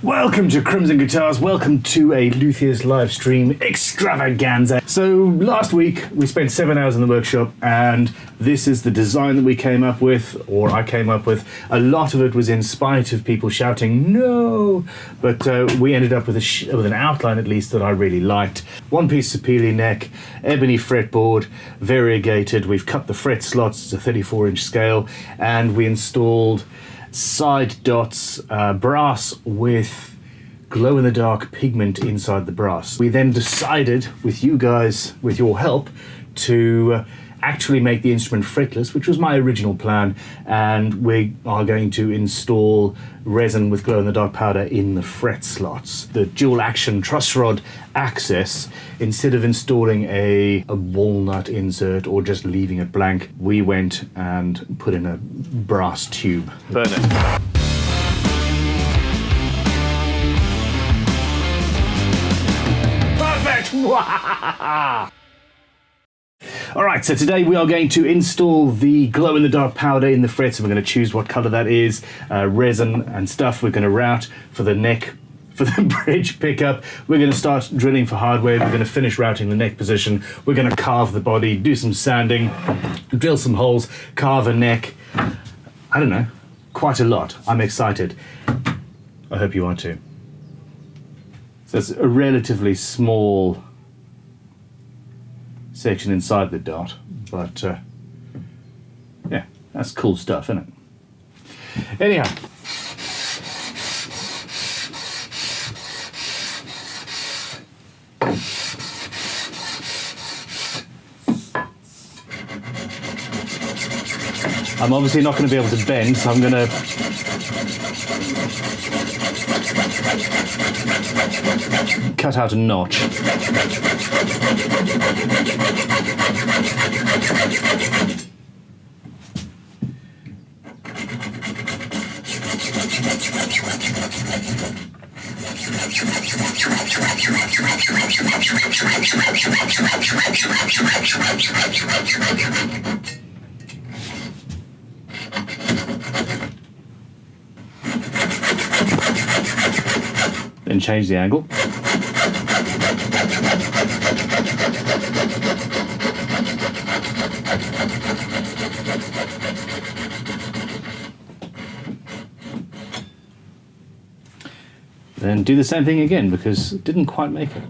Welcome to Crimson Guitars, welcome to a Luthier's live stream extravaganza. So last week we spent 7 hours in the workshop and this is the design that we came up with, or I came up with. A lot of it was in spite of people shouting no, but we ended up with an outline at least that I really liked. One piece of peely neck, ebony fretboard, variegated. We've cut the fret slots to 34-inch scale and we installed side dots, brass with glow-in-the-dark pigment inside the brass. We then decided, with you guys, with your help, to actually make the instrument fretless, which was my original plan, and we are going to install resin with glow-in-the-dark powder in the fret slots. The dual-action Truss Rod Access, instead of installing a walnut insert or just leaving it blank, we went and put in a brass tube. Burn it. Perfect! Alright, so today we are going to install the glow-in-the-dark powder in the frets, and we're going to choose what colour that is, resin and stuff. We're going to route for the neck, for the bridge pickup. We're going to start drilling for hardware. We're going to finish routing the neck position. We're going to carve the body, do some sanding, drill some holes, carve a neck. I don't know, quite a lot. I'm excited. I hope you are too. So it's a relatively small section inside the dot, but yeah, that's cool stuff, isn't it? Anyhow, I'm obviously not going to be able to bend, so I'm going to cut out a notch. Then change the angle. Then do the same thing again because it didn't quite make it.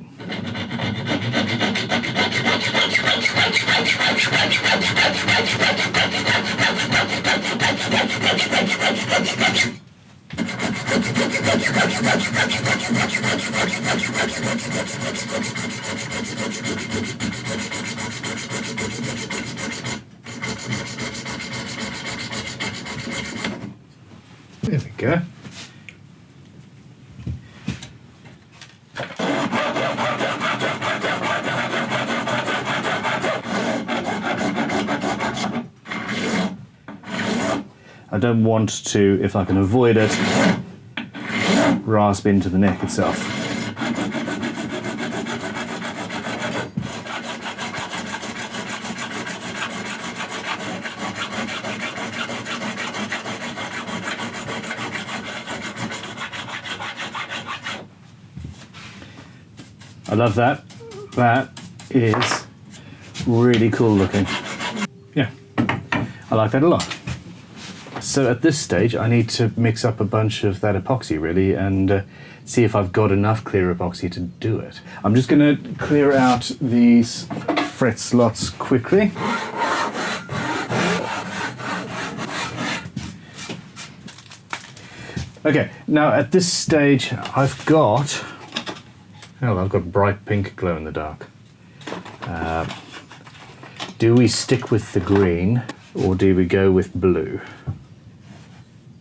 There we go. I don't want to, if I can avoid it, rasp into the neck itself. I love that. That is really cool looking. Yeah, I like that a lot. So at this stage I need to mix up a bunch of that epoxy really and see if I've got enough clear epoxy to do it. I'm just going to clear out these fret slots quickly. Okay, now at this stage I've got bright pink glow in the dark. Do we stick with the green or do we go with blue?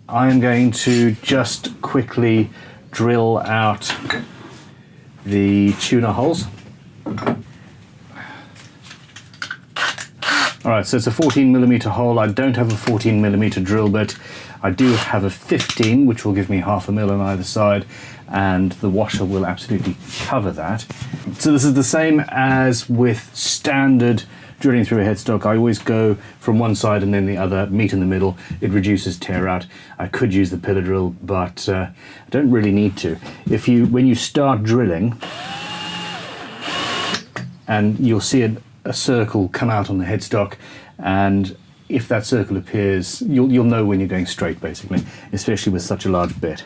I am going to just quickly drill out the tuner holes. Alright, so it's a 14mm hole. I don't have a 14mm drill bit. I do have a 15, which will give me 1/2 mil on either side, and the washer will absolutely cover that. So this is the same as with standard drilling through a headstock, I always go from one side and then the other, meet in the middle. It reduces tear out. I could use the pillar drill, but I don't really need to. When you start drilling, and you'll see a circle come out on the headstock, and if that circle appears, you'll know when you're going straight, basically, especially with such a large bit.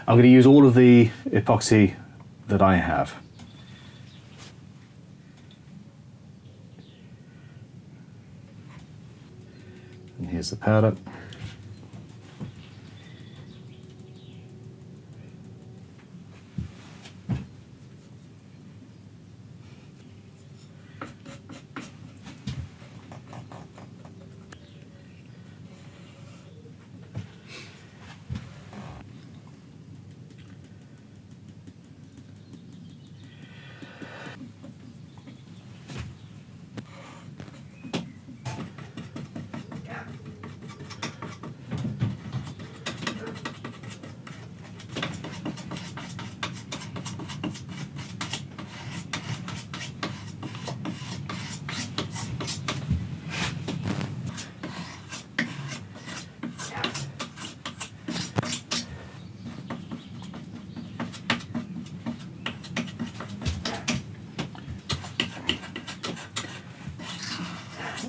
I'm going to use all of the epoxy that I have. And here's the powder.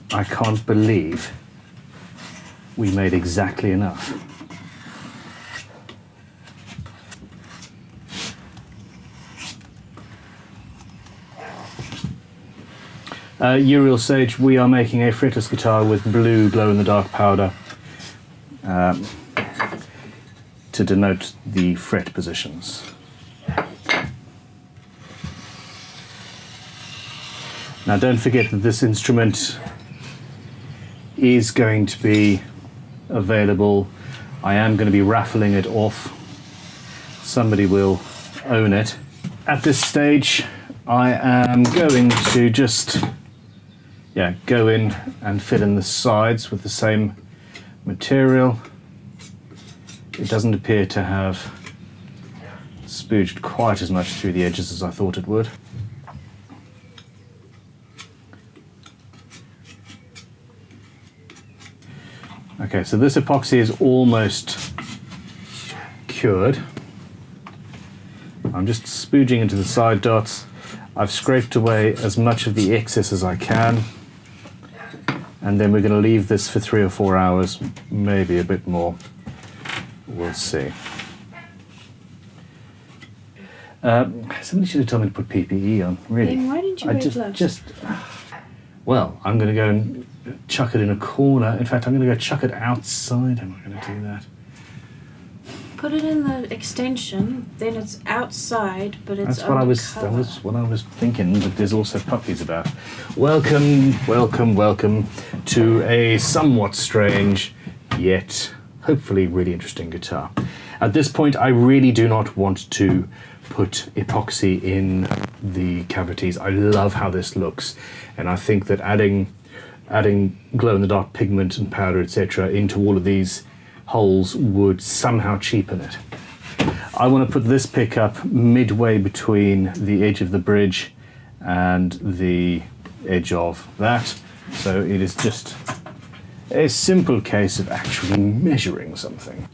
I can't believe we made exactly enough. Uriel Sage, we are making a fretless guitar with blue glow-in-the-dark powder to denote the fret positions. Now don't forget that this instrument is going to be available. I am going to be raffling it off. Somebody will own it. At this stage, I am going to just go in and fill in the sides with the same material. It doesn't appear to have spooged quite as much through the edges as I thought it would. Okay, so this epoxy is almost cured. I'm just spooging into the side dots. I've scraped away as much of the excess as I can, and then we're going to leave this for 3 or 4 hours, maybe a bit more. We'll see. Somebody should have told me to put PPE on, really. Then why didn't you wear gloves? Well, I'm going to go and chuck it in a corner. In fact, I'm going to go chuck it outside. Am I going to do that? Put it in the extension, then it's outside, but it's That was what I was thinking, but there's also puppies about. Welcome to a somewhat strange, yet hopefully really interesting guitar. At this point, I really do not want to put epoxy in the cavities. I love how this looks, and I think that adding glow-in-the-dark pigment and powder, etc., into all of these holes would somehow cheapen it. I want to put this pickup midway between the edge of the bridge and the edge of that, so it is just a simple case of actually measuring something.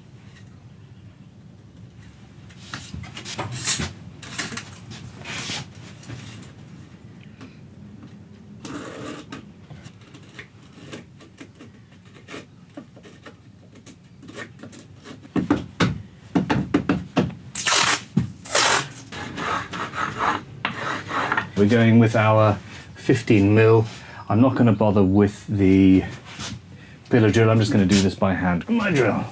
We're going with our 15mm. I'm not going to bother with the pillar drill. I'm just going to do this by hand. My drill.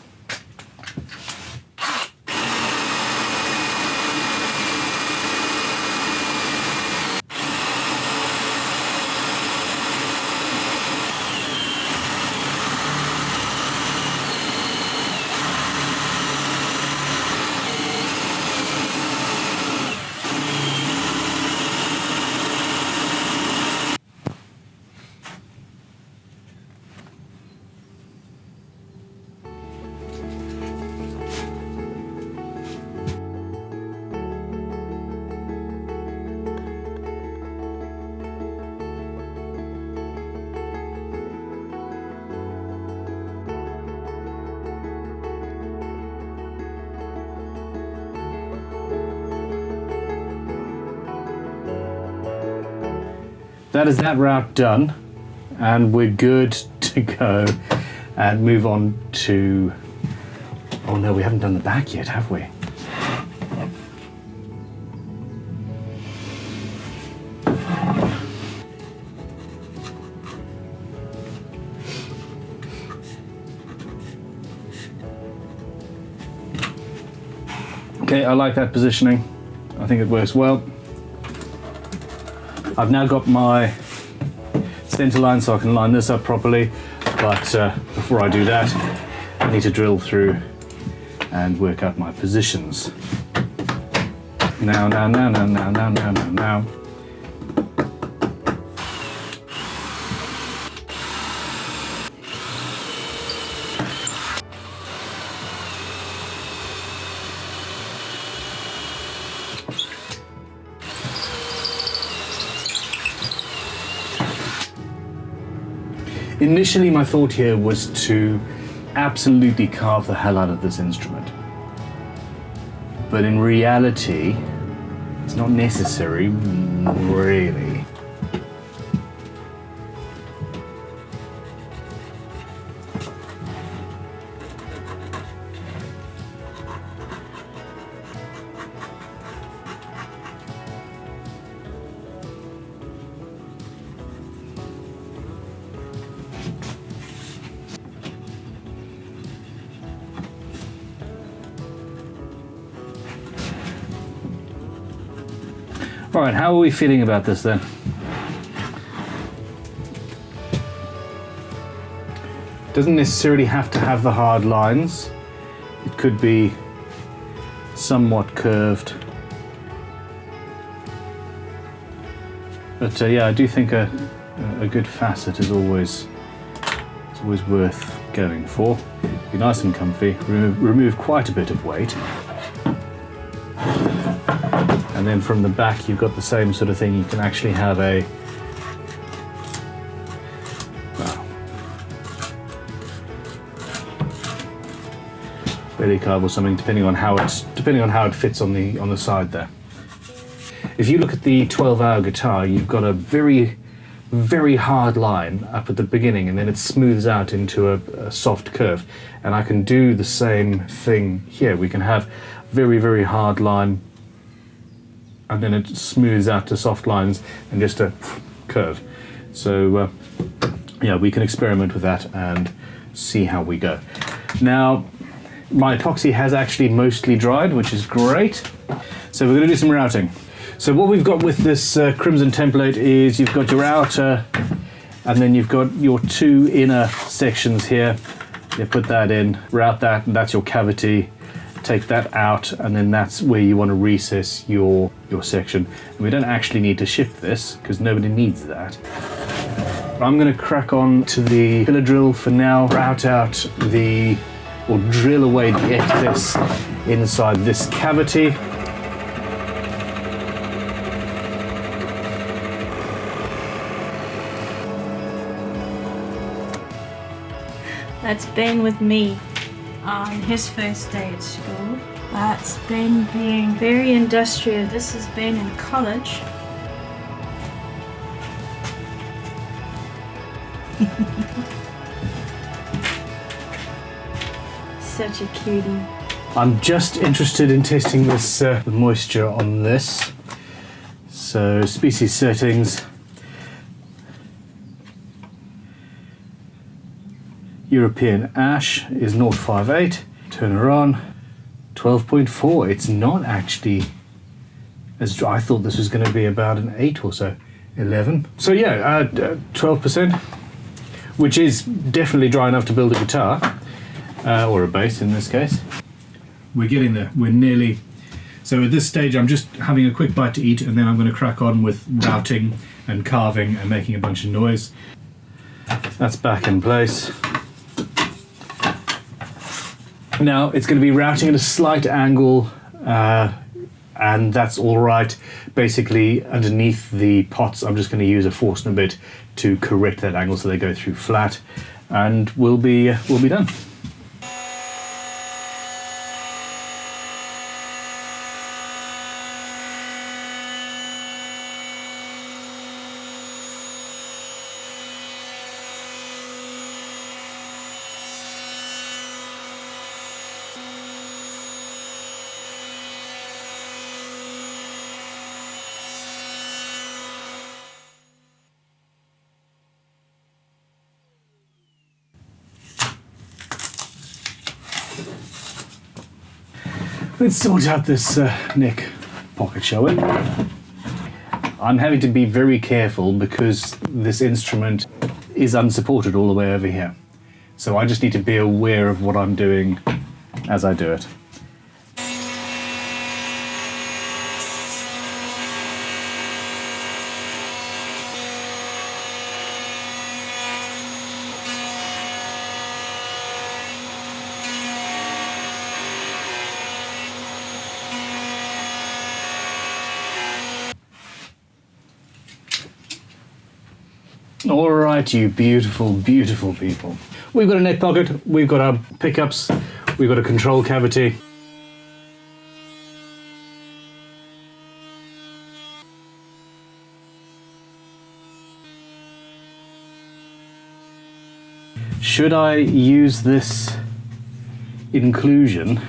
that is that route done, and we're good to go and move on to... Oh no, we haven't done the back yet, have we? Okay, I like that positioning. I think it works well. I've now got my center line so I can line this up properly, but before I do that, I need to drill through and work out my positions. Now. Initially, my thought here was to absolutely carve the hell out of this instrument. But in reality, it's not necessary, really. All right, how are we feeling about this then? Doesn't necessarily have to have the hard lines. It could be somewhat curved. But yeah, I do think a good facet is always worth going for. Be nice and comfy, remove quite a bit of weight. And then from the back, you've got the same sort of thing. You can actually have a belly carve or something, depending on how it fits on the side there. If you look at the 12-hour guitar, you've got a very, very hard line up at the beginning, and then it smooths out into a soft curve. And I can do the same thing here. We can have very, very hard line, and then it smooths out to soft lines and just a curve. So yeah, we can experiment with that and see how we go. Now, my epoxy has actually mostly dried, which is great. So we're going to do some routing. So what we've got with this Crimson template is you've got your outer, and then you've got your two inner sections here. You put that in, route that, and that's your cavity. Take that out, and then that's where you want to recess your section. And we don't actually need to shift this because nobody needs that. I'm going to crack on to the pillar drill for now, route out or drill away the excess inside this cavity. That's Ben with me on his first day at school. That's Ben being very industrious. This has been in college. Such a cutie. I'm just interested in testing this the moisture on this. So species settings. European ash is 0.58. Turn her on. 12.4. It's not actually as dry. I thought this was going to be about an 8 or so. 11. So yeah, 12%, which is definitely dry enough to build a guitar, or a bass in this case. We're getting there. We're nearly. So at this stage, I'm just having a quick bite to eat, and then I'm going to crack on with routing and carving and making a bunch of noise. That's back in place. Now it's going to be routing at a slight angle, and that's all right. Basically, underneath the pots, I'm just going to use a Forstner bit to correct that angle so they go through flat, and we'll be done. Let's sort out this neck pocket, shall we? I'm having to be very careful because this instrument is unsupported all the way over here. So I just need to be aware of what I'm doing as I do it. All right, you beautiful, beautiful people. We've got a neck pocket, we've got our pickups, we've got a control cavity. Should I use this inclusion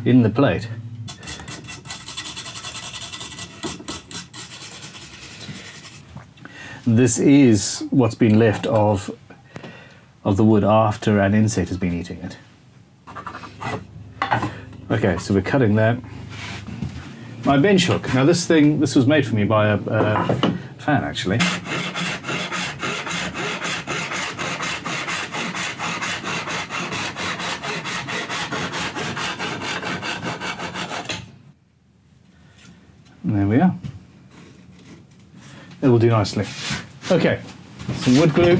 in the plate? This is what's been left of the wood after an insect has been eating it. Okay, so we're cutting that. My bench hook. Now this was made for me by a fan actually. And there we are. It will do nicely. Okay, some wood glue.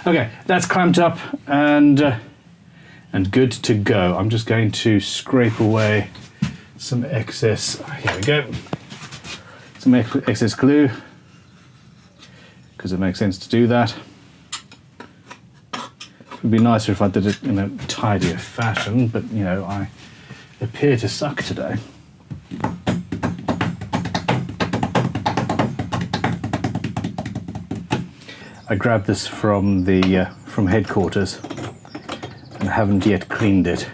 Okay, that's clamped up and good to go. I'm just going to scrape away some excess. Here we go. Some excess glue, because it makes sense to do that. It would be nicer if I did it in a tidier fashion, but you know, I appear to suck today. I grabbed this from from headquarters and haven't yet cleaned it.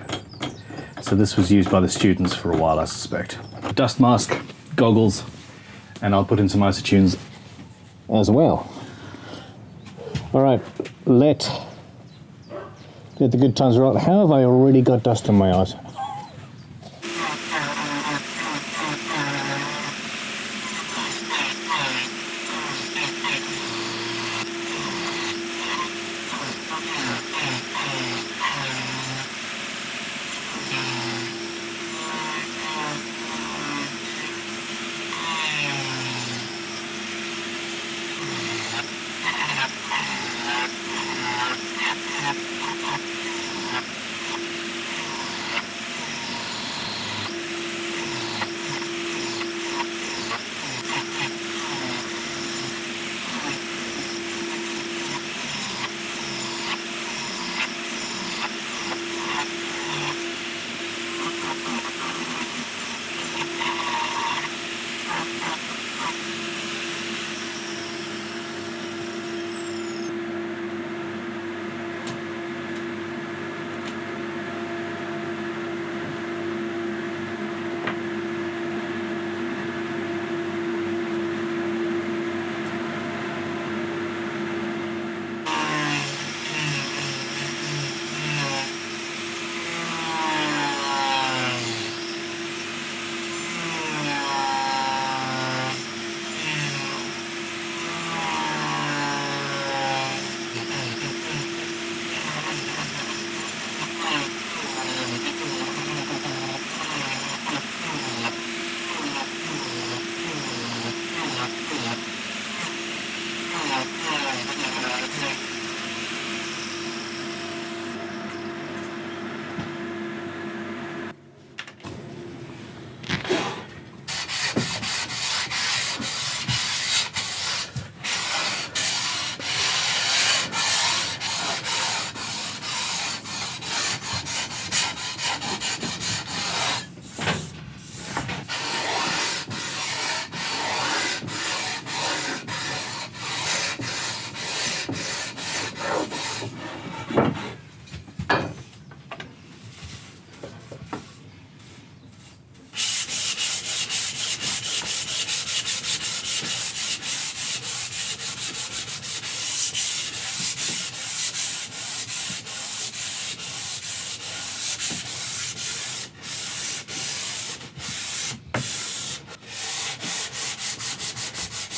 So this was used by the students for a while, I suspect. Dust mask, goggles, and I'll put in some isotunes as well. All right, let the good times roll. How have I already got dust in my eyes?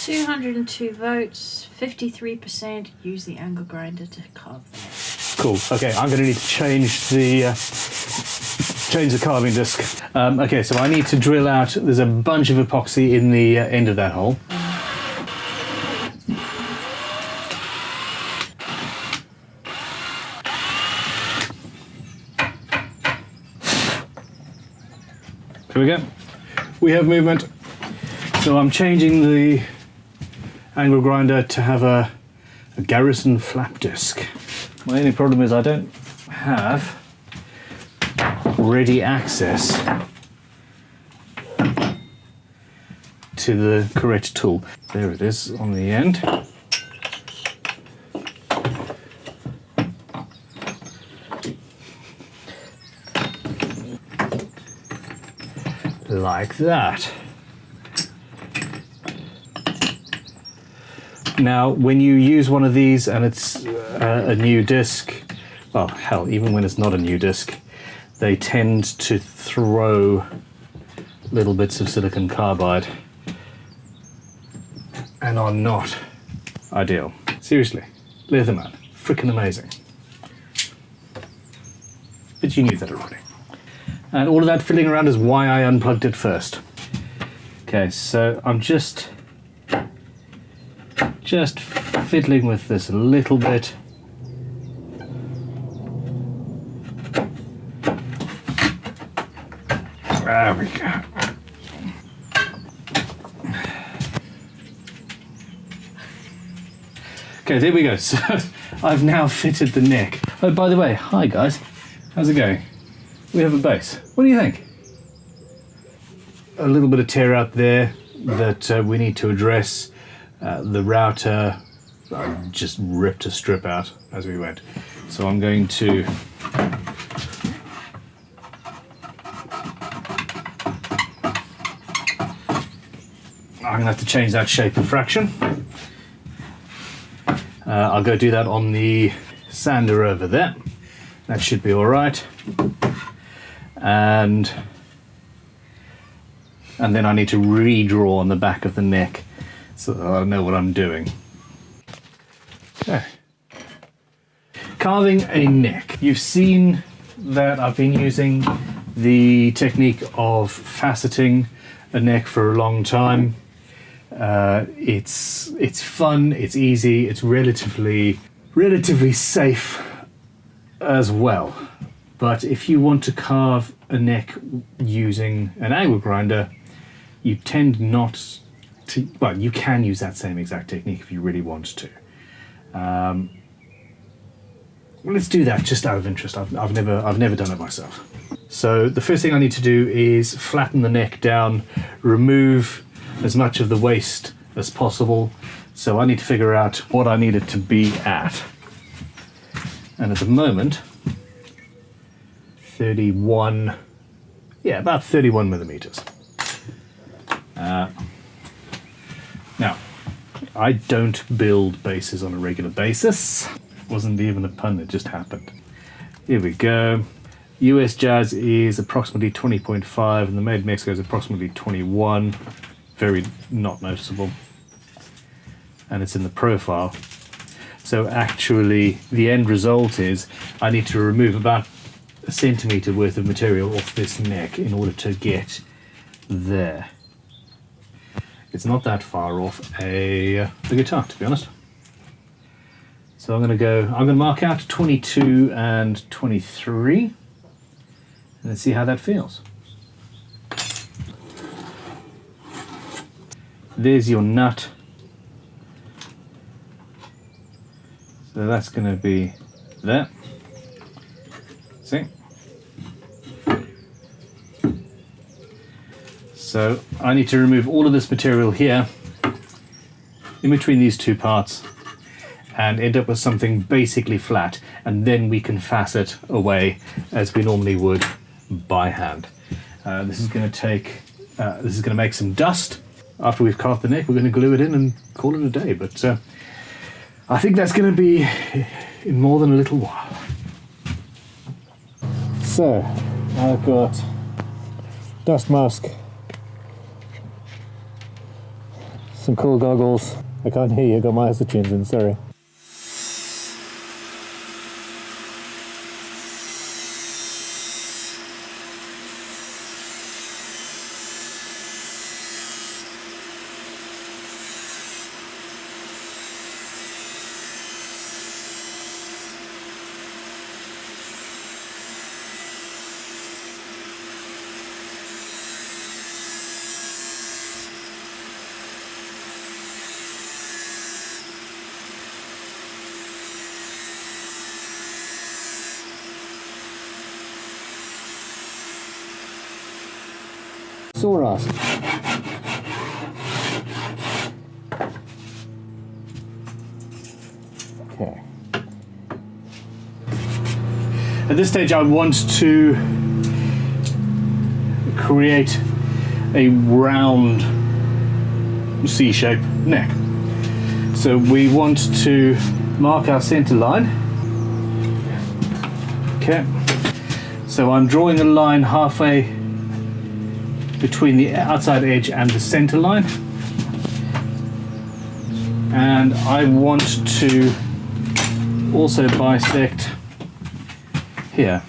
202 votes, 53% use the angle grinder to carve the neck. Cool. Okay, I'm going to need to change the carving disc. Okay, so I need to drill out. There's a bunch of epoxy in the end of that hole. Here we go. We have movement. So I'm changing the angle grinder to have a Garrison flap disc. My only problem is I don't have ready access to the correct tool. There it is on the end. Like that. Now, when you use one of these and it's a new disc, well, hell, even when it's not a new disc, they tend to throw little bits of silicon carbide and are not ideal. Seriously, Leatherman, freaking amazing. But you knew that already. And all of that fiddling around is why I unplugged it first. Okay, so I'm just fiddling with this a little bit. There we go. Okay, there we go. So I've now fitted the neck. Oh, by the way, hi guys. How's it going? We have a base. What do you think? A little bit of tear out there that we need to address. The router, I just ripped a strip out as we went. So I'm going to have to change that shape and fraction. I'll go do that on the sander over there. That should be all right. And then I need to redraw on the back of the neck so that I know what I'm doing. Okay. Carving a neck. You've seen that I've been using the technique of faceting a neck for a long time. It's fun, it's easy, it's relatively safe as well. But if you want to carve a neck using an angle grinder, you tend not to, well, you can use that same exact technique if you really want to. Let's do that just out of interest. I've never done it myself. So the first thing I need to do is flatten the neck down, remove as much of the waste as possible. So I need to figure out what I need it to be at. And at the moment, 31, yeah, about 31 millimeters. Now, I don't build bases on a regular basis. Wasn't even a pun, it just happened. Here we go. US Jazz is approximately 20.5 and the Made in Mexico is approximately 21. Very not noticeable. And it's in the profile. So actually the end result is I need to remove about a centimetre worth of material off this neck in order to get there. It's not that far off the guitar, to be honest. So I'm going to mark out 22 and 23 and let's see how that feels. There's your nut. So that's going to be there. See? So I need to remove all of this material here in between these two parts and end up with something basically flat, and then we can facet away as we normally would by hand. This is going to make some dust. After we've carved the neck, we're going to glue it in and call it a day. But I think that's going to be in more than a little while. So I've got dust mask Some cool goggles. I can't hear you, I got my eyes tunes in, sorry. Saw rasp. Okay. At this stage I want to create a round C-shaped neck. So we want to mark our center line. Okay. So I'm drawing a line halfway between the outside edge and the center line, and I want to also bisect here.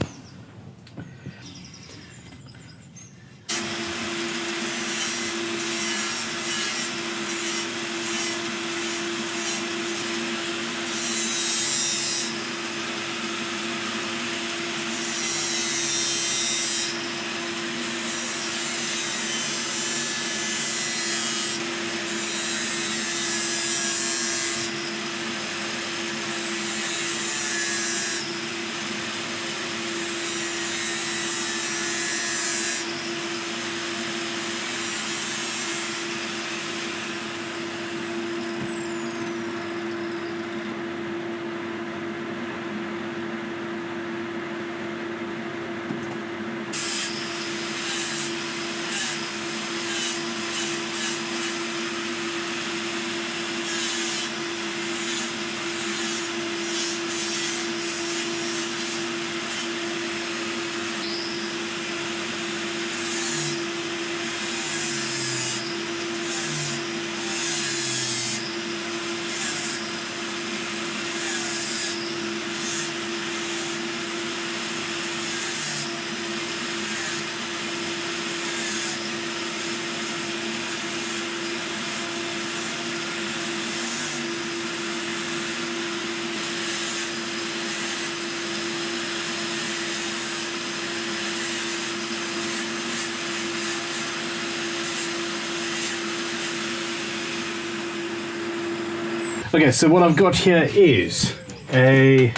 Okay, so what I've got here is a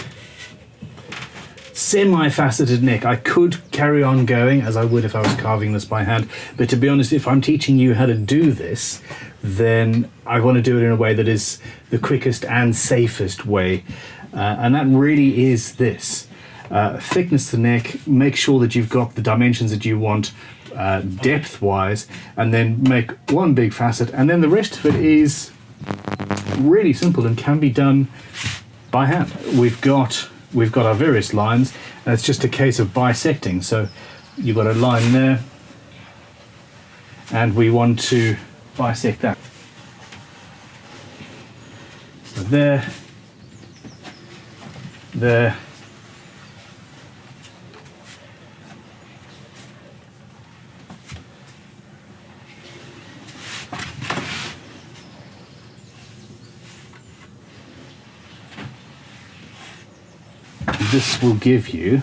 semi-faceted neck. I could carry on going as I would if I was carving this by hand, but to be honest, if I'm teaching you how to do this, then I want to do it in a way that is the quickest and safest way, and that really is this. Thickness the neck, make sure that you've got the dimensions that you want depth-wise, and then make one big facet, and then the rest of it is really simple and can be done by hand. We've got our various lines, and it's just a case of bisecting. So you've got a line there, and we want to bisect that. So there, there, this will give you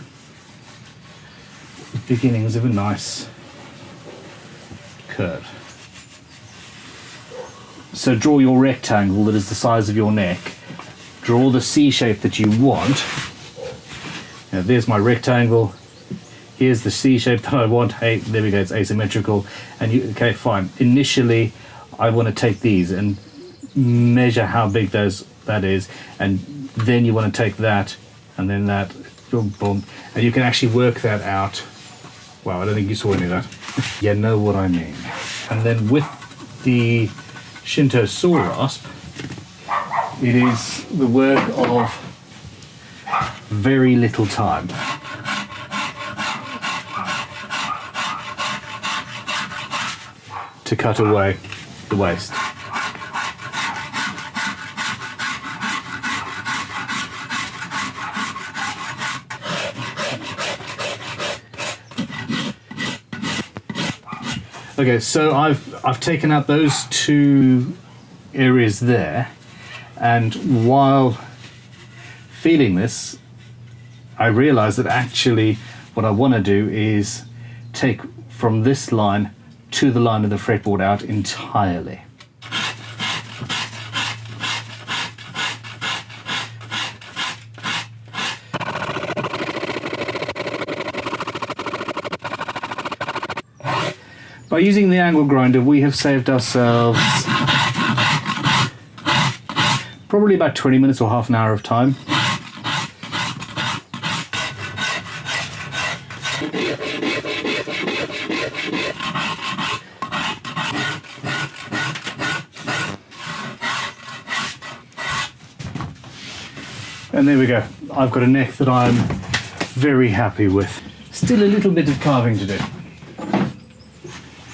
the beginnings of a nice curve. So draw your rectangle that is the size of your neck. Draw the C shape that you want. Now there's my rectangle. Here's the C shape that I want. Hey, there we go, it's asymmetrical. And you, okay, fine. Initially, I want to take these and measure how big that is, and then you want to take that and then that, boom, boom, and you can actually work that out. Wow, I don't think you saw any of that. You know what I mean. And then with the Shinto saw rasp, it is the work of very little time. To cut away the waste. Okay, so I've taken out those two areas there, and while feeling this, I realized that actually what I want to do is take from this line to the line of the fretboard out entirely. By using the angle grinder, we have saved ourselves probably about 20 minutes or half an hour of time. And there we go. I've got a neck that I'm very happy with. Still a little bit of carving to do,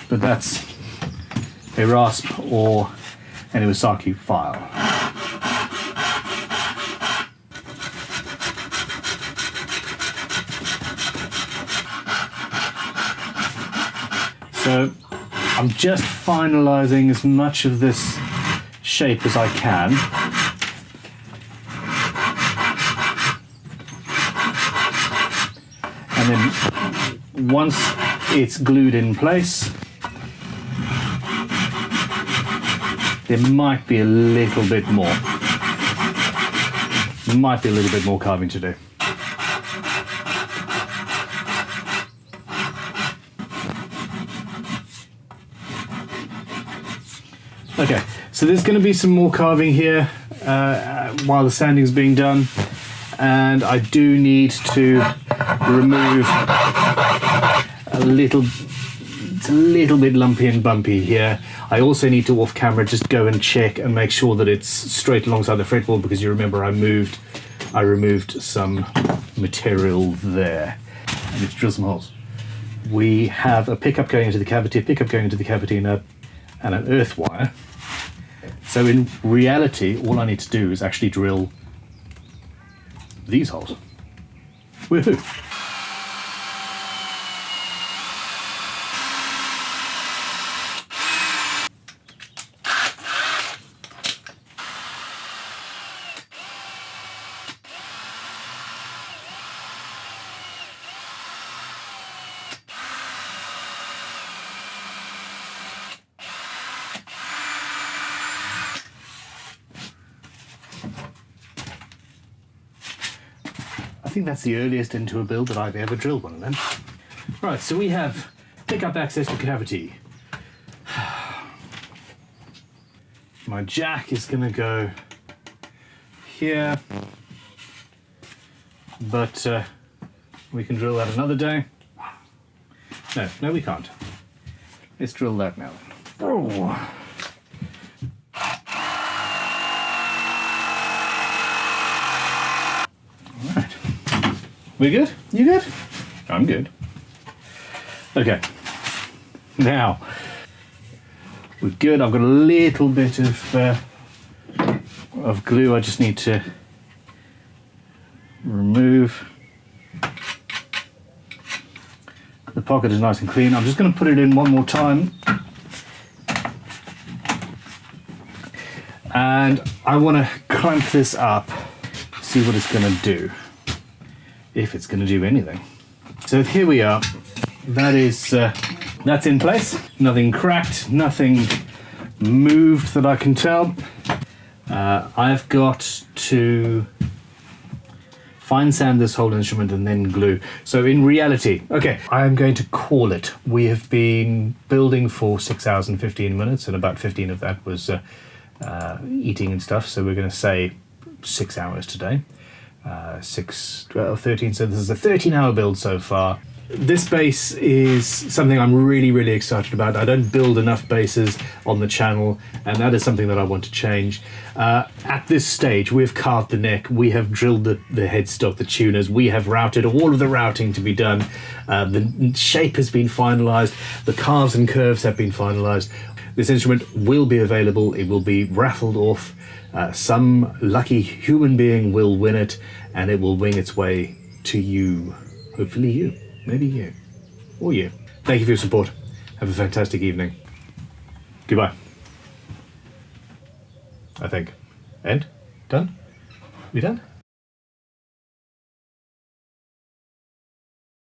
but that's a rasp or an Iwasaki file. So I'm just finalizing as much of this shape as I can. And then once it's glued in place, there might be a little bit more. Might be a little bit more carving to do. Okay, so there's going to be some more carving here while the sanding is being done, and I do need to remove it's a little bit lumpy and bumpy here. I also need to off camera just go and check and make sure that it's straight alongside the fretboard, because you remember I removed some material there. I need to drill some holes. We have a pickup going into the cavity, a pickup going into the cavity, and an earth wire. So in reality, all I need to do is actually drill these holes. Woohoo! I think that's the earliest into a build that I've ever drilled one of them. Right, so we have pickup access to cavity. My jack is going to go here, but we can drill that another day. No, we can't. Let's drill that now. Oh. We good? You good? I'm good. Okay. Now, we're good. I've got a little bit of glue I just need to remove. The pocket is nice and clean. I'm just going to put it in one more time. And I want to clamp this up, see what it's going to do. If it's going to do anything. So here we are. That is that's in place. Nothing cracked, nothing moved that I can tell. I've got to fine sand this whole instrument and then glue. So in reality, okay, I'm going to call it. We have been building for 6 hours and 15 minutes, and about 15 of that was eating and stuff. So we're going to say 6 hours today. 6, 12, 13, so this is a 13-hour build so far. This base is something I'm really excited about. I don't build enough bases on the channel, and that is something that I want to change. At this stage, we've carved the neck, we have drilled the headstock, the tuners, we have routed all of the routing to be done. The shape has been finalized, the carves and curves have been finalized. This instrument will be available, it will be raffled off. Some lucky human being will win it, and it will wing its way to you. Hopefully you, maybe you, or you. Thank you for your support, Have a fantastic evening. Goodbye. I think. End? Done? We done?